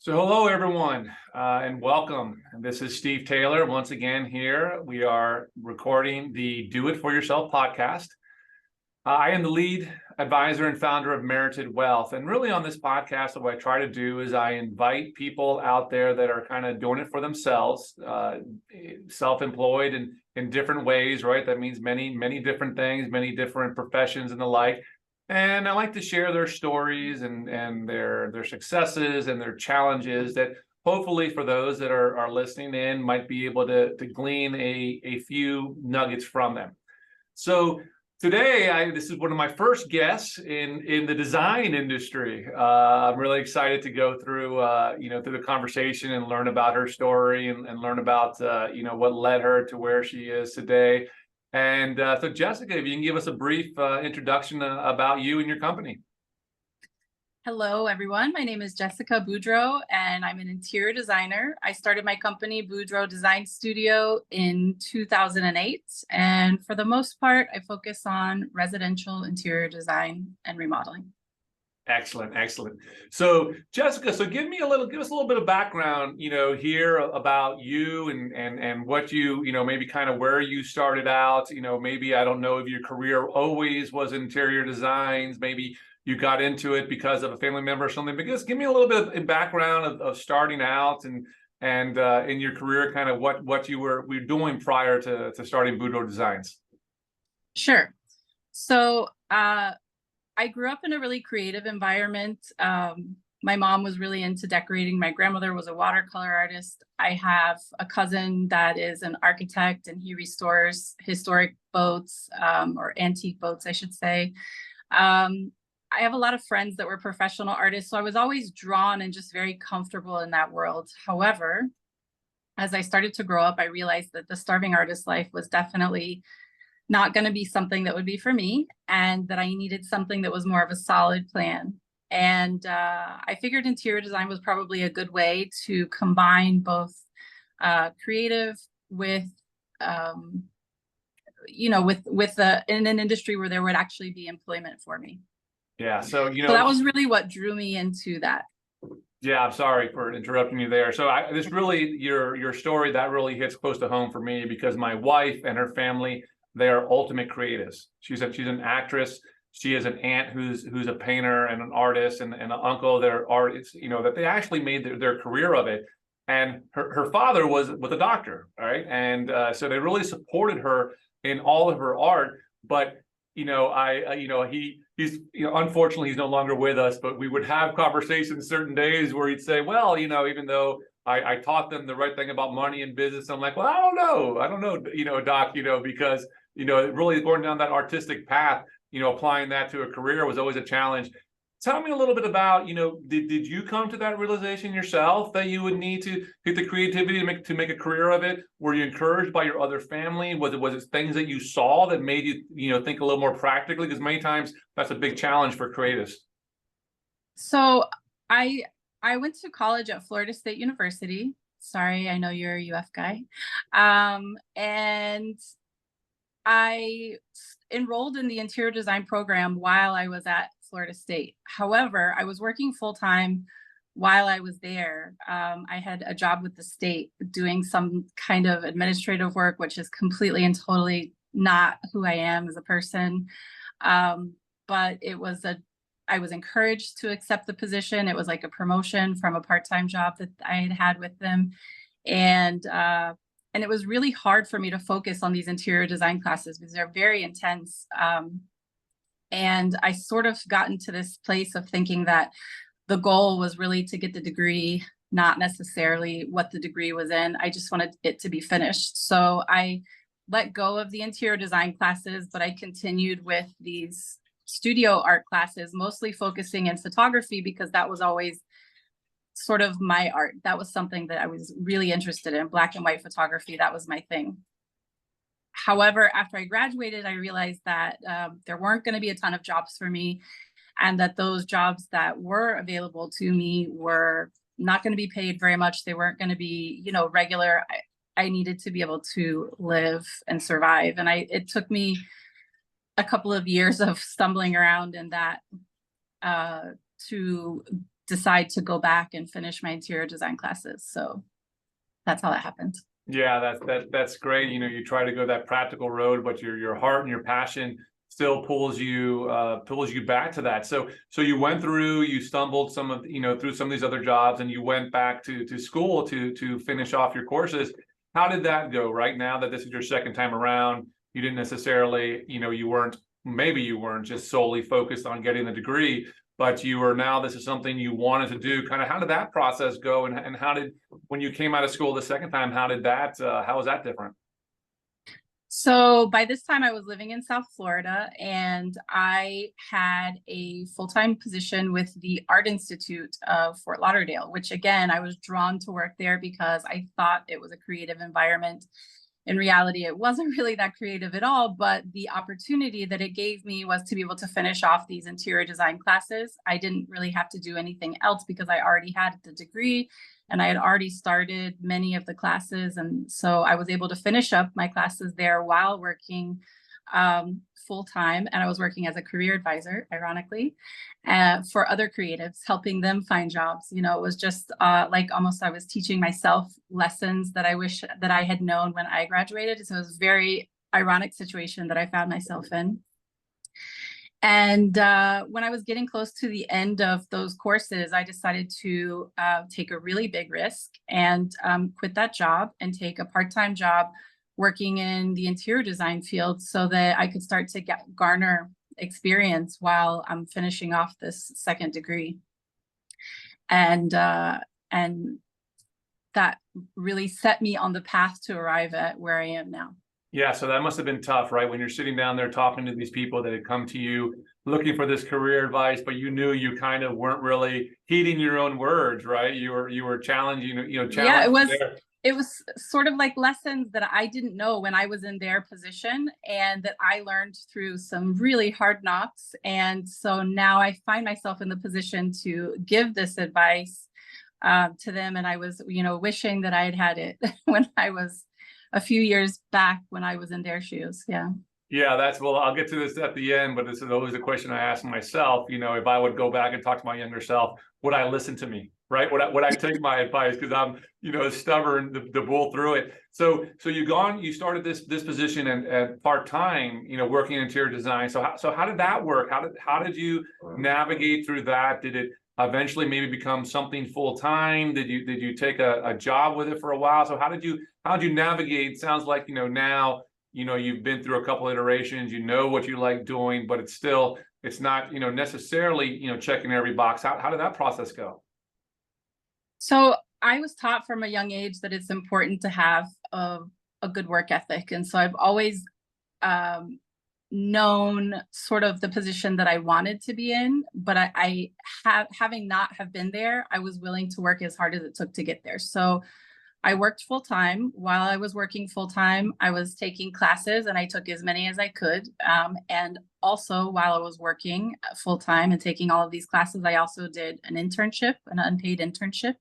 So hello, everyone, and welcome. This is Steve Taylor. Once again, here we are recording the Do It For Yourself podcast. I am the lead advisor and founder of Merited Wealth. And really on this podcast, what I try to do is I invite people out there that are kind of doing it for themselves, self-employed and in different ways, right? That means many different things, many different professions and the like. And I like to share their stories and their successes and their challenges that hopefully for those that are listening in might be able to glean a few nuggets from them. So today, this is one of my first guests in the design industry. I'm really excited to go through through the conversation and learn about her story and learn about what led her to where she is today. And so Jessica, if you can give us a brief introduction about you and your company. Hello, everyone. My name is Jessica Boudreaux, and I'm an interior designer. I started my company, Boudreaux Design Studio, in 2008. And for the most part, I focus on residential interior design and remodeling. Excellent, excellent. So Jessica, give us a little bit of background, here about you and what you, maybe kind of where you started out, maybe, I don't know if your career always was interior designs, maybe you got into it because of a family member or something, but just give me a little bit of background of starting out and in your career, kind of what you were doing prior to starting Boudreaux Designs. Sure. So, I grew up in a really creative environment. My mom was really into decorating. My grandmother was a watercolor artist. I have a cousin that is an architect, and he restores historic boats, or antique boats, I should say. I have a lot of friends that were professional artists, so I was always drawn and just very comfortable in that world. However, as I started to grow up, I realized that the starving artist life was definitely not going to be something that would be for me, and that I needed something that was more of a solid plan. And I figured interior design was probably a good way to combine both creative with, in an industry where there would actually be employment for me. Yeah, so that was really what drew me into that. Yeah, I'm sorry for interrupting you there. So this really, your story, that really hits close to home for me because my wife and her family, they are ultimate creatives. She's an actress. She has an aunt who's a painter and an artist, and an uncle that are artists, that they actually made their career of it. And her father was a doctor, right? And so they really supported her in all of her art. But he's unfortunately he's no longer with us, but we would have conversations certain days where he'd say, well, even though I taught them the right thing about money and business, I'm like, well, I don't know, Doc, because really going down that artistic path, applying that to a career was always a challenge. Tell me a little bit about, did you come to that realization yourself that you would need to get the creativity to make a career of it? Were you encouraged by your other family? Was it things that you saw that made you, think a little more practically? Because many times that's a big challenge for creatives. So I went to college at Florida State University. Sorry, I know you're a UF guy. And I enrolled in the interior design program while I was at Florida State. However, I was working full-time while I was there. I had a job with the state doing some kind of administrative work, which is completely and totally not who I am as a person. But I was encouraged to accept the position. It was like a promotion from a part-time job that I had with them. And it was really hard for me to focus on these interior design classes because they're very intense. And I sort of got into this place of thinking that the goal was really to get the degree, not necessarily what the degree was in. I just wanted it to be finished. So I let go of the interior design classes, but I continued with these studio art classes, mostly focusing in photography because that was always sort of my art. That was something that I was really interested in, black and white photography. That was my thing. However, after I graduated, I realized that there weren't going to be a ton of jobs for me, and that those jobs that were available to me were not going to be paid very much. They weren't going to be, regular. I needed to be able to live and survive. And it took me a couple of years of stumbling around in that to decide to go back and finish my interior design classes. So that's how that happened. Yeah, that's great. You know, you try to go that practical road, but your heart and your passion still pulls you back to that. So you went through, you stumbled through some of these other jobs, and you went back to school to finish off your courses. How did that go? Right now that this is your second time around, you didn't necessarily, you weren't just solely focused on getting the degree, but you are now, this is something you wanted to do. Kind of how did that process go? And how did, when you came out of school the second time, how was that different? So by this time I was living in South Florida, and I had a full-time position with the Art Institute of Fort Lauderdale, which again, I was drawn to work there because I thought it was a creative environment. In reality, it wasn't really that creative at all, but the opportunity that it gave me was to be able to finish off these interior design classes. I didn't really have to do anything else because I already had the degree and I had already started many of the classes. And so I was able to finish up my classes there while working full time. And I was working as a career advisor, ironically, for other creatives, helping them find jobs. It was just like almost I was teaching myself lessons that I wish that I had known when I graduated. So it was a very ironic situation that I found myself in. And when I was getting close to the end of those courses, I decided to take a really big risk and quit that job and take a part-time job working in the interior design field so that I could start to garner experience while I'm finishing off this second degree. And that really set me on the path to arrive at where I am now. Yeah, so that must have been tough, right? When you're sitting down there talking to these people that had come to you looking for this career advice, but you knew you kind of weren't really heeding your own words, right? You were challenging, Yeah, it was sort of like lessons that I didn't know when I was in their position and that I learned through some really hard knocks. And so now I find myself in the position to give this advice to them. And I was, wishing that I had had it when I was a few years back when I was in their shoes. Yeah. Yeah, well, I'll get to this at the end, but this is always a question I ask myself. If I would go back and talk to my younger self, would I listen to me? Right? Would I take my advice? Because I'm, stubborn to bull through it. So you started this position and part-time, working in interior design. So how did that work? How did you navigate through that? Did it eventually maybe become something full-time? Did you take a job with it for a while? So how did you navigate? Sounds like, now, you've been through a couple of iterations, what you like doing, but it's not, necessarily, checking every box. How did that process go? So I was taught from a young age that it's important to have a good work ethic. And so I've always known sort of the position that I wanted to be in, but having not have been there, I was willing to work as hard as it took to get there. So I worked full time. While I was working full time, I was taking classes and I took as many as I could. And also while I was working full time and taking all of these classes, I also did an unpaid internship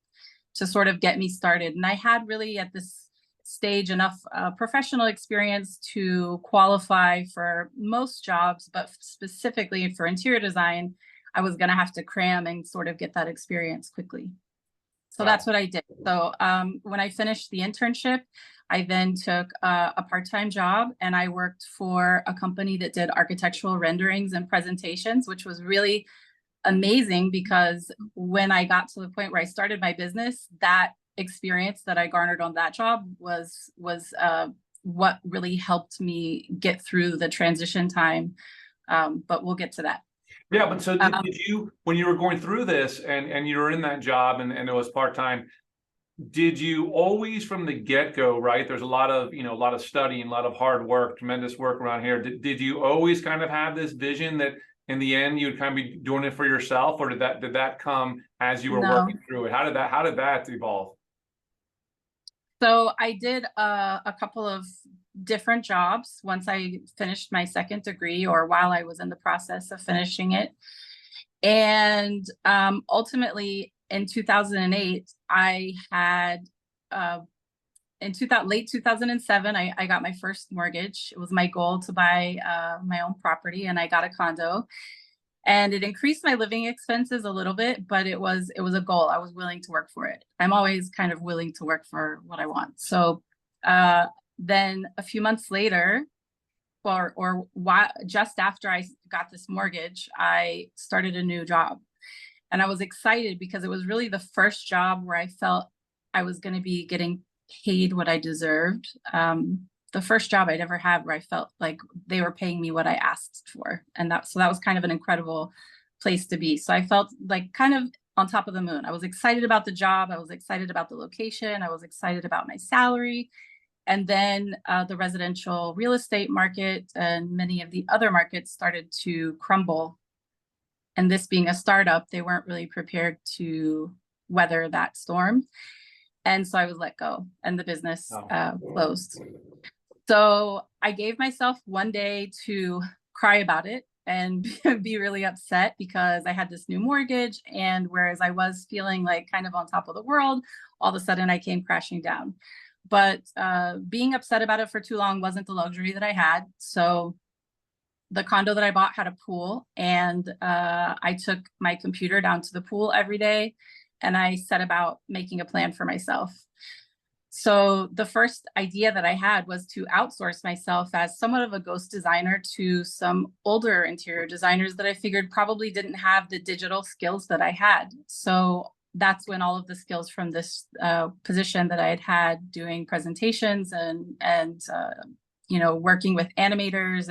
to sort of get me started. And I had really at this stage enough professional experience to qualify for most jobs, but specifically for interior design, I was going to have to cram and sort of get that experience quickly. So that's what I did. So when I finished the internship, I then took a part-time job and I worked for a company that did architectural renderings and presentations, which was really amazing because when I got to the point where I started my business, that experience that I garnered on that job was what really helped me get through the transition time. But we'll get to that. Yeah, but so did you, when you were going through this and you were in that job and it was part-time, did you always from the get-go, right? There's a lot of studying, a lot of hard work, tremendous work around here. Did you always kind of have this vision that in the end you'd kind of be doing it for yourself, or did that come as you were working through it? How did that evolve? So I did a couple of different jobs once I finished my second degree or while I was in the process of finishing it. And ultimately in 2008, I had, late 2007, I got my first mortgage. It was my goal to buy my own property and I got a condo. And it increased my living expenses a little bit, but it was a goal. I was willing to work for it. I'm always kind of willing to work for what I want. So then a few months later, just after I got this mortgage, I started a new job. And I was excited because it was really the first job where I felt I was going to be getting paid what I deserved. The first job I'd ever had where I felt like they were paying me what I asked for. And that was kind of an incredible place to be. So I felt like kind of on top of the moon. I was excited about the job. I was excited about the location. I was excited about my salary. And then the residential real estate market and many of the other markets started to crumble. And this being a startup, they weren't really prepared to weather that storm. And so I was let go and the business closed. So I gave myself one day to cry about it and be really upset because I had this new mortgage. And whereas I was feeling like kind of on top of the world, all of a sudden I came crashing down. But being upset about it for too long wasn't the luxury that I had. So the condo that I bought had a pool, and I took my computer down to the pool every day and I set about making a plan for myself. So the first idea that I had was to outsource myself as somewhat of a ghost designer to some older interior designers that I figured probably didn't have the digital skills that I had. So that's when all of the skills from this position that I had doing presentations and working with animators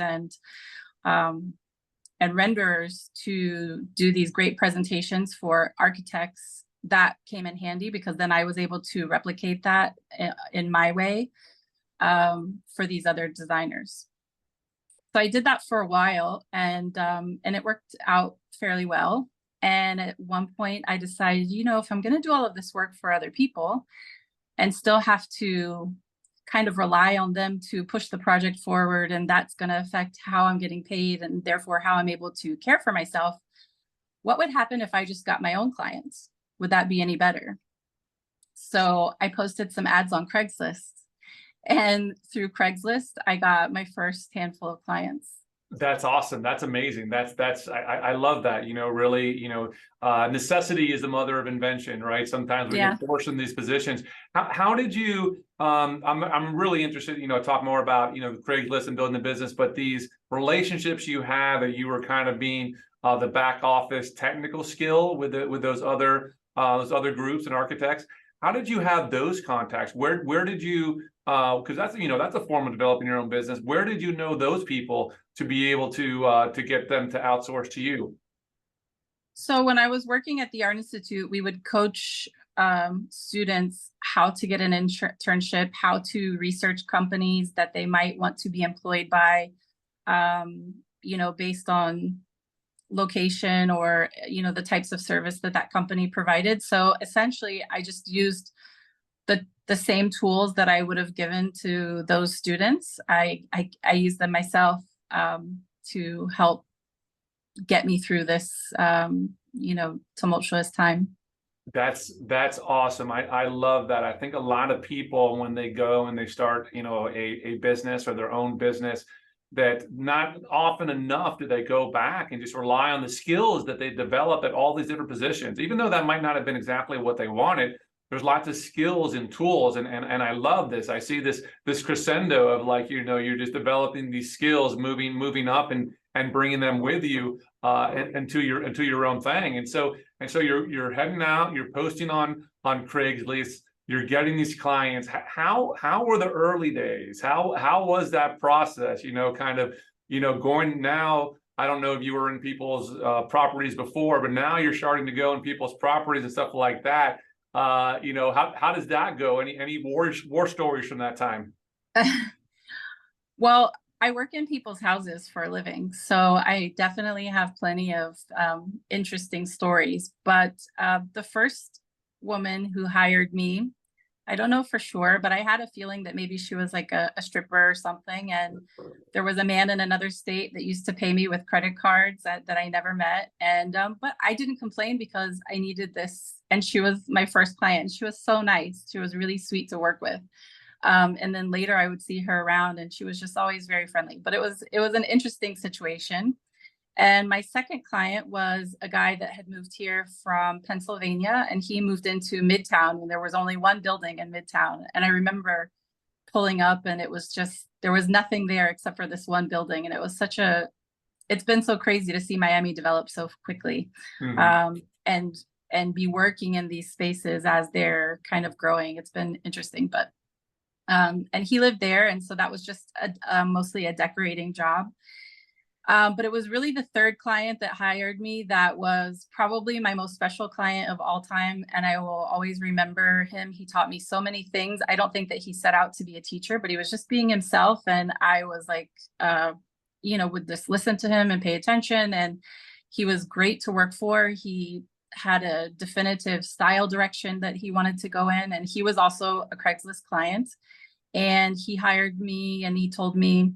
and renderers to do these great presentations for architects, that came in handy because then I was able to replicate that in my way for these other designers. So I did that for a while, and it worked out fairly well. And at one point I decided, if I'm going to do all of this work for other people and still have to kind of rely on them to push the project forward, and that's going to affect how I'm getting paid and therefore how I'm able to care for myself, what would happen if I just got my own clients? Would that be any better? So I posted some ads on Craigslist, and through Craigslist, I got my first handful of clients. That's awesome. That's amazing. I love that, really, necessity is the mother of invention, right? Sometimes we get forced in these positions. How did you, I'm really interested, talk more about, Craigslist and building the business, but these relationships you have that you were kind of being the back office technical skill with those other groups and architects. How did you have those contacts? Where did you, because that's a form of developing your own business. Where did you know those people to be able to get them to outsource to you? So when I was working at the Art Institute, we would coach students how to get an internship, how to research companies that they might want to be employed by, based on location or the types of service that company provided. So essentially I just used the same tools that I would have given to those students. I used them myself to help get me through this tumultuous time. That's awesome. I love that. I think a lot of people, when they go and they start a business or their own business, that not often enough do they go back and just rely on the skills that they develop at all these different positions. Even though that might not have been exactly what they wanted, there's lots of skills and tools. And I love this. I see this crescendo of you're just developing these skills, moving up and bringing them with you into your own thing. And so you're heading out, you're posting on Craigslist, you're getting these clients. How were the early days? How was that process? Going now. I don't know if you were in people's properties before, but now you're starting to go in people's properties and stuff like that. How does that go? Any war stories from that time? Well, I work in people's houses for a living, so I definitely have plenty of interesting stories. But the first woman who hired me, I don't know for sure, but I had a feeling that maybe she was like a stripper or something. And there was a man in another state that used to pay me with credit cards that I never met. And but I didn't complain because I needed this. And she was my first client. She was so nice. She was really sweet to work with. And then later I would see her around and she was just always very friendly. But it was an interesting situation. And my second client was a guy that had moved here from Pennsylvania, and he moved into Midtown when there was only one building in Midtown. And I remember pulling up and it was just, there was nothing there except for this one building. And it was it's been so crazy to see Miami develop so quickly. And be working in these spaces as they're kind of growing. It's been interesting, but and he lived there. And so that was just mostly a decorating job. But it was really the third client that hired me that was probably my most special client of all time. And I will always remember him. He taught me so many things. I don't think that he set out to be a teacher, but he was just being himself. And I was like, would just listen to him and pay attention. And he was great to work for. He had a definitive style direction that he wanted to go in. And he was also a Craigslist client. And he hired me and he told me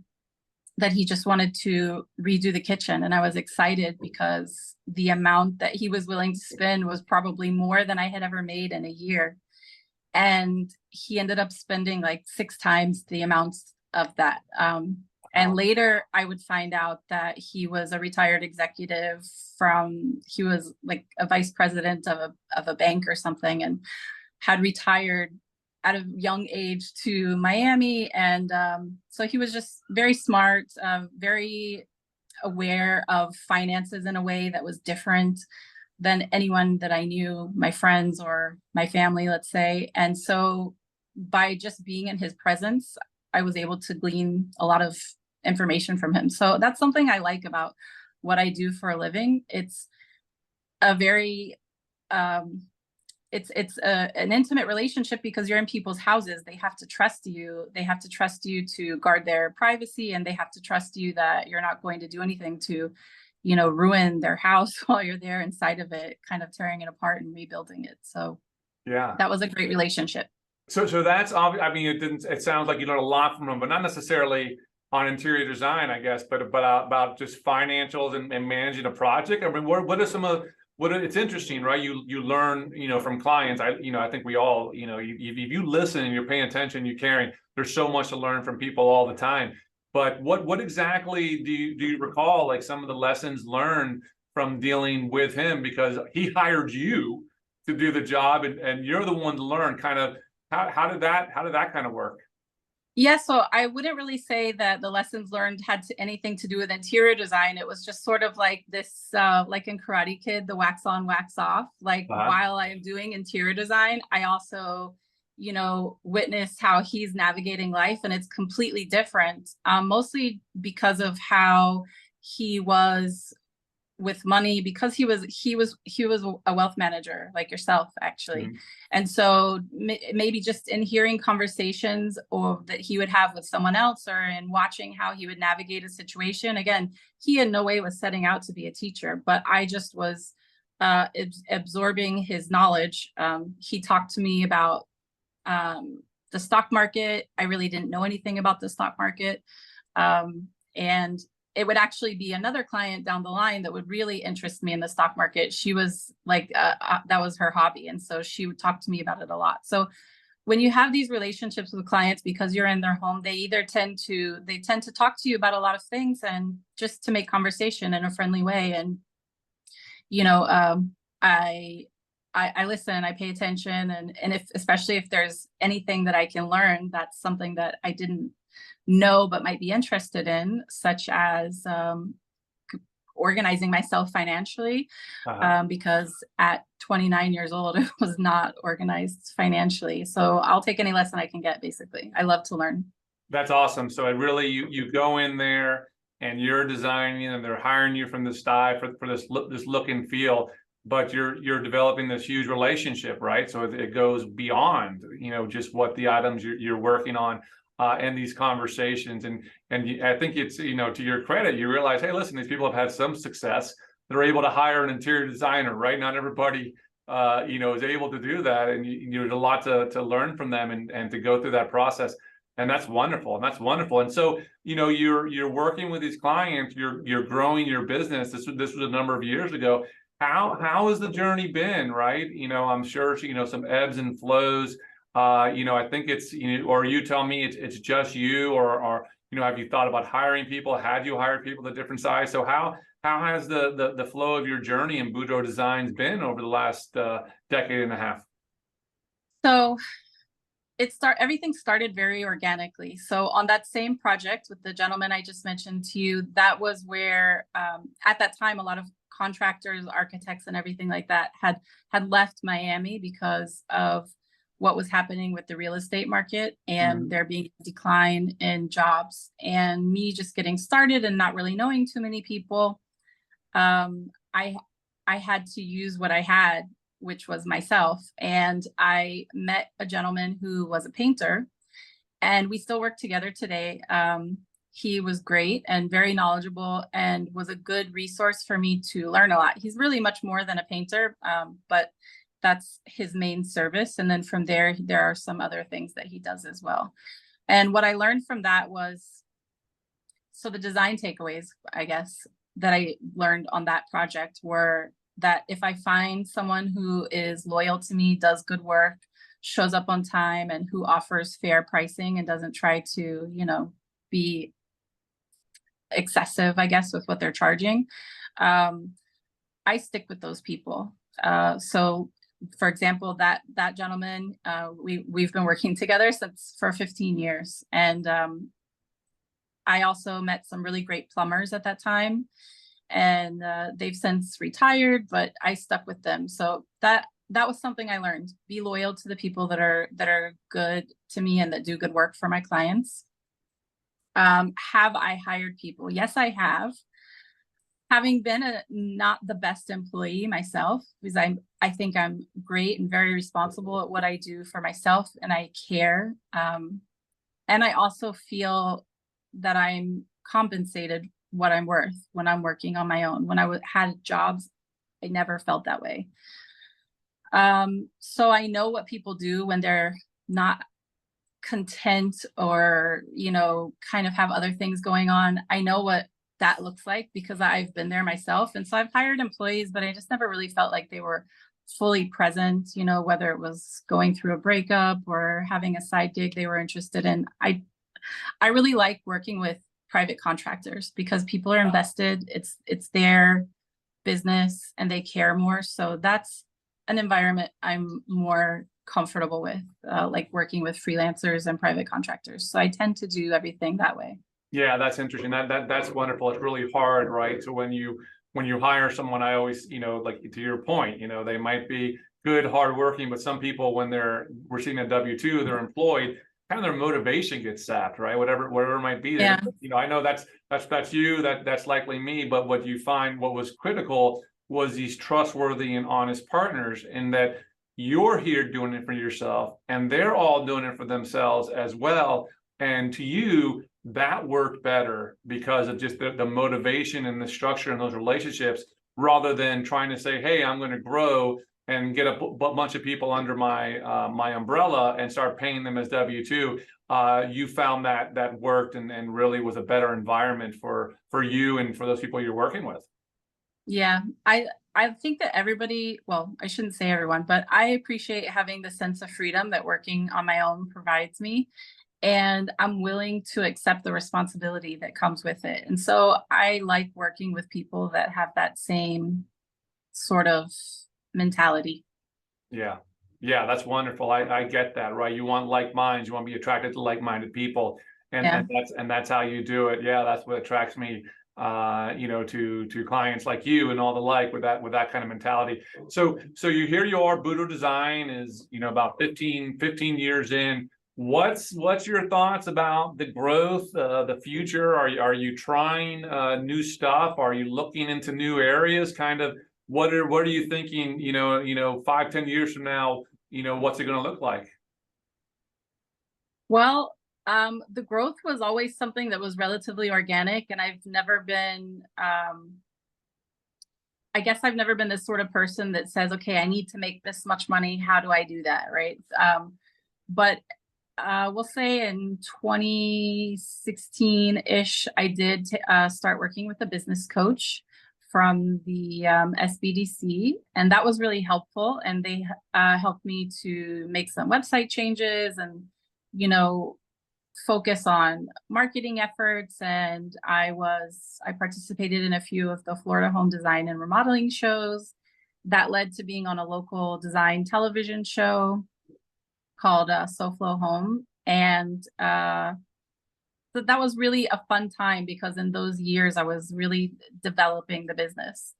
that he just wanted to redo the kitchen. And I was excited because the amount that he was willing to spend was probably more than I had ever made in a year. And he ended up spending like 6 times the amounts of that. And later I would find out that he was a retired executive he was like a vice president of a bank or something, and had retired at a young age to Miami. And so he was just very smart, very aware of finances in a way that was different than anyone that I knew, my friends or my family, let's say. And so by just being in his presence, I was able to glean a lot of information from him. So that's something I like about what I do for a living. It's a very it's an intimate relationship because you're in people's houses. They have to trust you. They have to trust you to guard their privacy, and they have to trust you that you're not going to do anything to, ruin their house while you're there inside of it, kind of tearing it apart and rebuilding it. So yeah, that was a great relationship. So that's obvious. I mean, it sounds like you learned a lot from them, but not necessarily on interior design, I guess, but about just financials and managing a project. I mean, what are some of it's interesting, right? You learn, from clients. I think we all, if you listen and you're paying attention, you're caring, there's so much to learn from people all the time. But what exactly do you recall, like some of the lessons learned from dealing with him? Because he hired you to do the job, and you're the one to learn. Kind of how did that kind of work? Yeah, so I wouldn't really say that the lessons learned had anything to do with interior design. It was just sort of like this, like in Karate Kid, the wax on, wax off. Like while I am doing interior design, I also, witness how he's navigating life, and it's completely different, mostly because of how he was with money, because he was a wealth manager like yourself, actually. And so maybe just in hearing conversations or that he would have with someone else, or in watching how he would navigate a situation. Again, he in no way was setting out to be a teacher, but I just was absorbing his knowledge. He talked to me about the stock market. I really didn't know anything about the stock market. And it would actually be another client down the line that would really interest me in the stock market. She was like, that was her hobby. And so she would talk to me about it a lot. So when you have these relationships with clients, because you're in their home, they tend to talk to you about a lot of things, and just to make conversation in a friendly way. And, I listen, I pay attention. And especially if there's anything that I can learn, that's something that I didn't know but might be interested in, such as organizing myself financially, because at 29 years old, I was not organized financially. So I'll take any lesson I can get, basically. I love to learn. That's awesome. So it really, you go in there and you're designing, and they're hiring you from the style for this look and feel, but you're developing this huge relationship, right? So it goes beyond, just what the items you're working on. And these conversations, and I think it's, to your credit, you realize, hey, listen, these people have had some success. They're able to hire an interior designer, right? Not everybody, is able to do that, and there's a lot to learn from them and to go through that process, and that's wonderful. And so, you're working with these clients, you're growing your business. This was a number of years ago. How has the journey been, right? I'm sure some ebbs and flows. I think it's, or you tell me it's just you, or have you thought about hiring people? Had you hired people at different size? So how How has the flow of your journey in Boudreaux Designs been over the last decade and a half? So everything started very organically. So on that same project with the gentleman I just mentioned to you, that was where at that time a lot of contractors, architects, and everything like that had left Miami because of what was happening with the real estate market and there being a decline in jobs. And me just getting started and not really knowing too many people, I had to use what I had, which was myself. And I met a gentleman who was a painter, and we still work together today. He was great and very knowledgeable and was a good resource for me to learn a lot. He's really much more than a painter, but that's his main service. And then from there are some other things that he does as well. And what I learned from that was, so the design takeaways, I guess, that I learned on that project were that if I find someone who is loyal to me, does good work, shows up on time, and who offers fair pricing and doesn't try to, be excessive, I guess, with what they're charging, I stick with those people. So for example, that gentleman, we've been working together for 15 years. And I also met some really great plumbers at that time, and they've since retired, but I stuck with them. So that was something I learned: be loyal to the people that are good to me and that do good work for my clients. Have I hired people? Yes, I have. Having been not the best employee myself, because I think I'm great and very responsible at what I do for myself, and I care. And I also feel that I'm compensated what I'm worth when I'm working on my own. When I had jobs, I never felt that way. So I know what people do when they're not content or, kind of have other things going on. I know what that looks like because I've been there myself. And so I've hired employees, but I just never really felt like they were fully present, whether it was going through a breakup or having a side gig they were interested in. I really like working with private contractors because people are invested. It's their business and they care more. So that's an environment I'm more comfortable with, like working with freelancers and private contractors. So I tend to do everything that way. Yeah, that's interesting. That's wonderful. It's really hard, right? So when you hire someone, I always, like to your point, they might be good, hardworking, but some people, when they're receiving a W-2, they're employed, kind of their motivation gets sapped, right? Whatever it might be. Yeah. I know that's you, that's likely me, but what you find, what was critical was these trustworthy and honest partners, in that you're here doing it for yourself and they're all doing it for themselves as well. And to you, that worked better because of just the motivation and the structure in those relationships, rather than trying to say, hey, I'm going to grow and get a bunch of people under my my umbrella and start paying them as W-2. You found that worked and really was a better environment for you and for those people you're working with. Yeah, I think that everybody, well, I shouldn't say everyone, but I appreciate having the sense of freedom that working on my own provides me. And I'm willing to accept the responsibility that comes with it. And so I like working with people that have that same sort of mentality. Yeah. Yeah, that's wonderful. I get that, right? You want like minds, you want to be attracted to like-minded people. And that's how you do it. Yeah, that's what attracts me to clients like you and all the like, with that kind of mentality. So here you are, Boudreaux Design is, about 15 years in. What's your thoughts about the growth, the future? Are you trying new stuff? Are you looking into new areas? Kind of what are you thinking, 5-10 years from now, what's it going to look like? Well, the growth was always something that was relatively organic, and I've never been, I guess I've never been this sort of person that says, okay, I need to make this much money. How do I do that? Right. But we'll say in 2016-ish, I did start working with a business coach from the SBDC, and that was really helpful. And they helped me to make some website changes and, focus on marketing efforts, and I participated in a few of the Florida home design and remodeling shows that led to being on a local design television show called SoFlo Home. And so that was really a fun time because in those years I was really developing the business.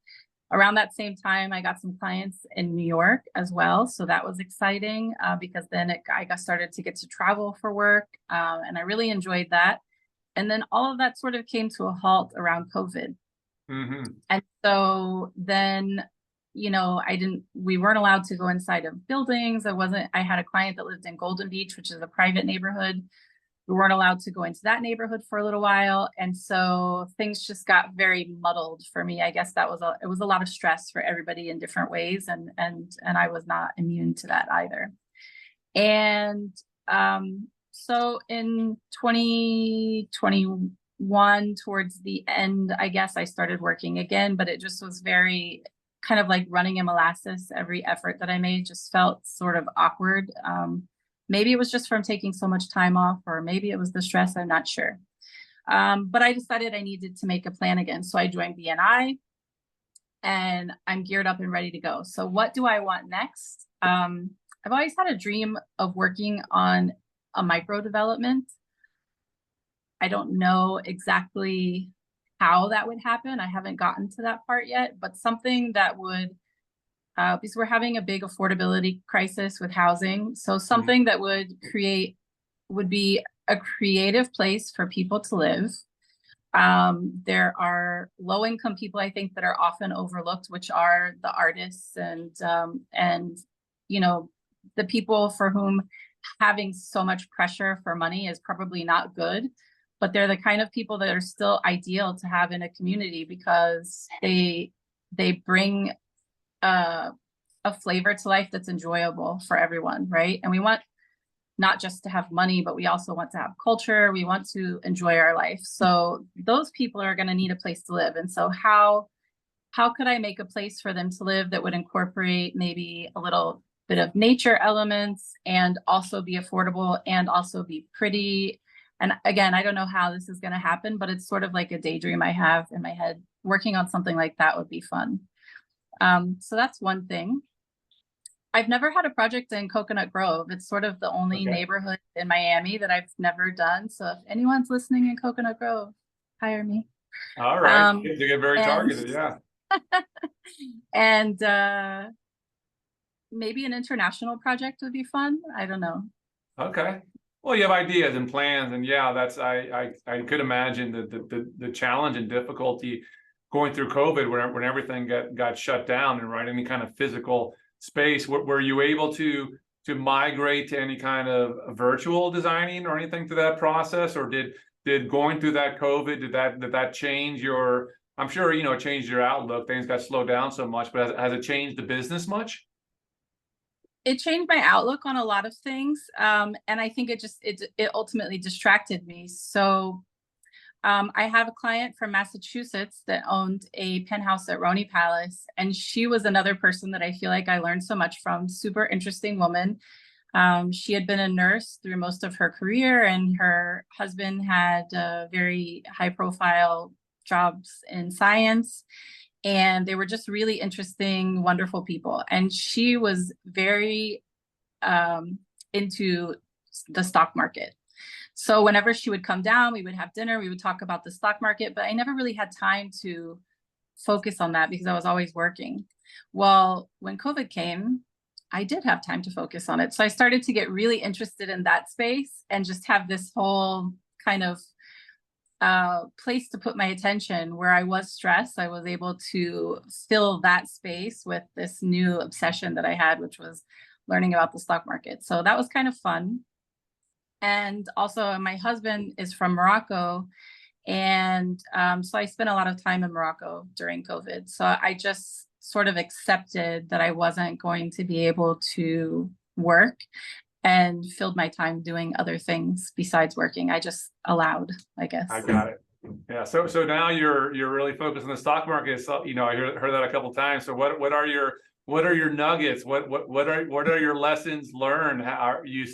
Around that same time, I got some clients in New York as well. So that was exciting because then I got started to get to travel for work, and I really enjoyed that. And then all of that sort of came to a halt around COVID. Mm-hmm. And so then, we weren't allowed to go inside of buildings. I had a client that lived in Golden Beach, which is a private neighborhood. We weren't allowed to go into that neighborhood for a little while. And so things just got very muddled for me. I guess it was a lot of stress for everybody in different ways. And I was not immune to that either. And so in 2021, towards the end, I guess I started working again, but it just was very kind of like running in molasses. Every effort that I made just felt sort of awkward. Maybe it was just from taking so much time off, or maybe it was the stress, I'm not sure. But I decided I needed to make a plan again. So I joined BNI and I'm geared up and ready to go. So what do I want next? I've always had a dream of working on a micro development. I don't know exactly how that would happen. I haven't gotten to that part yet, but something that would, because we're having a big affordability crisis with housing. So something that would be a creative place for people to live. There are low-income people, I think, that are often overlooked, which are the artists and the people for whom having so much pressure for money is probably not good, but they're the kind of people that are still ideal to have in a community because they bring a flavor to life that's enjoyable for everyone, right? And we want not just to have money, but we also want to have culture. We want to enjoy our life. So those people are going to need a place to live. And so how could I make a place for them to live that would incorporate maybe a little bit of nature elements and also be affordable and also be pretty? And again, I don't know how this is going to happen, but it's sort of like a daydream I have in my head. Working on something like that would be fun. So that's one thing. I've never had a project in Coconut Grove. It's sort of the only neighborhood in Miami that I've never done. So if anyone's listening in Coconut Grove, hire me. All right. You get very targeted, yeah. And maybe an international project would be fun. I don't know. Okay. Well, you have ideas and plans, and yeah, that's I could imagine the challenge and difficulty going through COVID when everything got shut down and any kind of physical space. Were you able to migrate to any kind of virtual designing or anything through that process, or did going through that COVID did that change your? I'm sure it changed your outlook. Things got slowed down so much, but has it changed the business much? It changed my outlook on a lot of things, and I think it ultimately distracted me. So I have a client from Massachusetts that owned a penthouse at Roney Palace, and she was another person that I feel like I learned so much from. Super interesting woman. She had been a nurse through most of her career, and her husband had very high-profile jobs in science. And they were just really interesting, wonderful people. And she was very into the stock market. So whenever she would come down, we would have dinner, we would talk about the stock market, but I never really had time to focus on that because I was always working. Well, when COVID came, I did have time to focus on it. So I started to get really interested in that space and just have this whole kind of place to put my attention. Where I was stressed, I was able to fill that space with this new obsession that I had, which was learning about the stock market. So that was kind of fun. And also my husband is from Morocco. And so I spent a lot of time in Morocco during COVID. So I just sort of accepted that I wasn't going to be able to work and filled my time doing other things besides working. I just allowed, I guess. I got it. Yeah. So now you're really focused on the stock market. So, I heard that a couple of times. So what are your nuggets? What are your lessons learned? How are you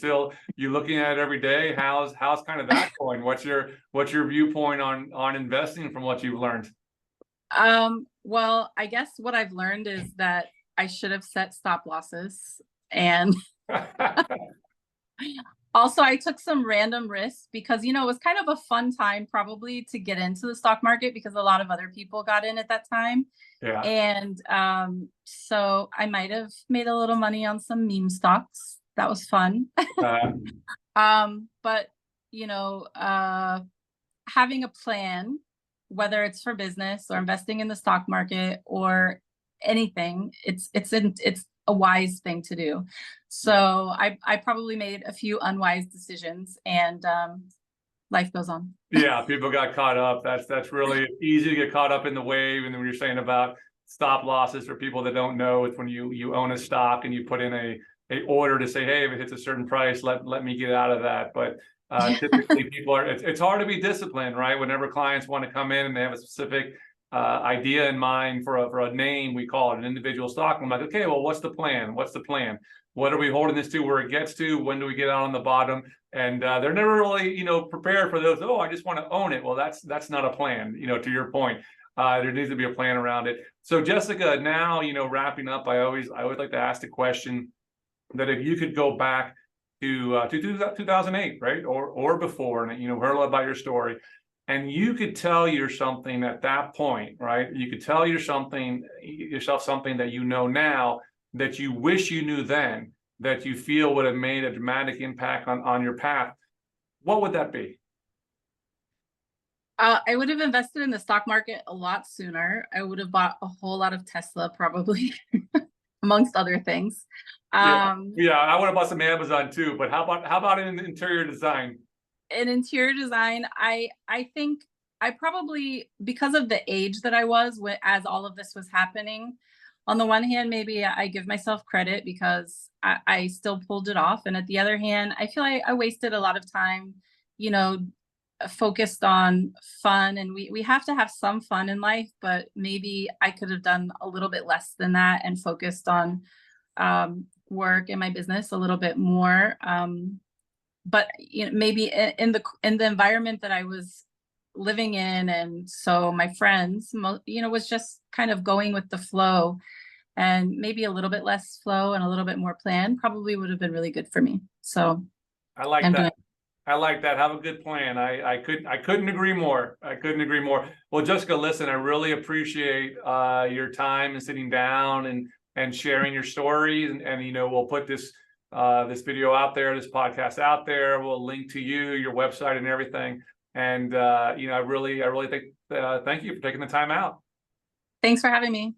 looking at it every day? How's kind of that going? What's your viewpoint on investing from what you've learned? Well, I guess what I've learned is that I should have set stop losses. And also I took some random risks because, it was kind of a fun time probably to get into the stock market because a lot of other people got in at that time. Yeah. And so I might have made a little money on some meme stocks. That was fun. But having a plan, whether it's for business or investing in the stock market or anything, it's a wise thing to do. So I probably made a few unwise decisions, and life goes on. Yeah, people got caught up. That's really easy to get caught up in the wave. And then when you're saying about stop losses, for people that don't know, it's when you own a stock and you put in a order to say, hey, if it hits a certain price, let me get out of that. But typically people it's hard to be disciplined, right? Whenever clients want to come in and they have a specific idea in mind for a name, we call it an individual stock. I'm like, okay, well, what's the plan? What are we holding this to? Where it gets to? When do we get out on the bottom? And they're never really, prepared for those. Oh, I just want to own it. Well, that's not a plan. To your point, there needs to be a plan around it. So, Jessica, now wrapping up, I always like to ask the question that if you could go back to 2008, right, or before, and heard a lot about your story, and you could tell something at that point, right? You could tell yourself something that now that you wish you knew then, that you feel would have made a dramatic impact on your path. What would that be? I would have invested in the stock market a lot sooner. I would have bought a whole lot of Tesla, probably, amongst other things. I would have bought some Amazon too. But how about in interior design? In interior design, I think I probably, because of the age that I was as all of this was happening, on the one hand, maybe I give myself credit because I still pulled it off. And at the other hand, I feel like I wasted a lot of time, focused on fun. And we have to have some fun in life, but maybe I could have done a little bit less than that and focused on work and my business a little bit more. But maybe in the environment that I was living in, and so my friends, was just kind of going with the flow, and maybe a little bit less flow and a little bit more plan probably would have been really good for me. So I like that. I like that. Have a good plan. I couldn't agree more. Well, Jessica, listen, I really appreciate your time and sitting down and sharing your stories, and we'll put this video out there, this podcast out there. We'll link to your website and everything. And I really think thank you for taking the time out. Thanks for having me.